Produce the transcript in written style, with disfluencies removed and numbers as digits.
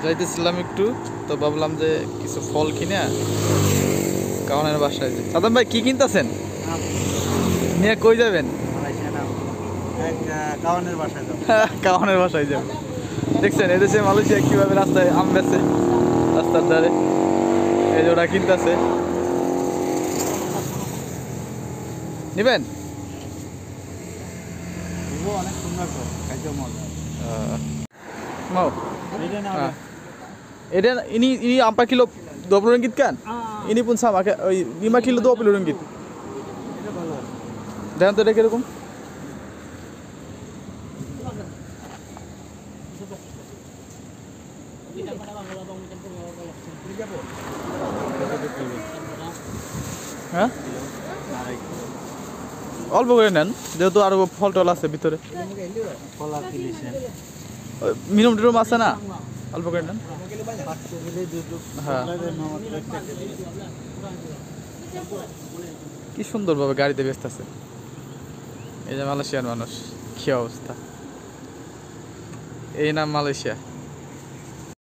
যাইতেছিলাম একটু, তো ভাবলাম যে কিছু ফল কিনে কাওনের বাসায় যাই। সাদাম ভাই কি কিনতেছেন? নিয়ে কই যাবেন? কাওয়ানের বাসায় যাবো। কাওনের বাসায় যাবেন। দেখছেন এদেশে মালয়েশিয়া কিভাবে রাস্তায় আম বেচে, রাস্তার ধারে এই যে ওরা কিনতেছে। নিবেন? অনেক সুন্দর তো, খাইতেও মজা। mau ini ini apa kilo 20 ringgit kan? Ini pun sama kayak 5 kilo 20 ringgit. Dan tuh কিরকম? হ্যাঁ অল্প করে নেন, যেহেতু আরো ফল টল আছে ভিতরে। মিনিমাম টিরম আছে না, অল্প করে নেন। হ্যাঁ কি সুন্দরভাবে গাড়িতে ব্যস্ত আছে। এই যে মালয়েশিয়ার মানুষ, কি অবস্থা। এই নাম মালয়েশিয়া।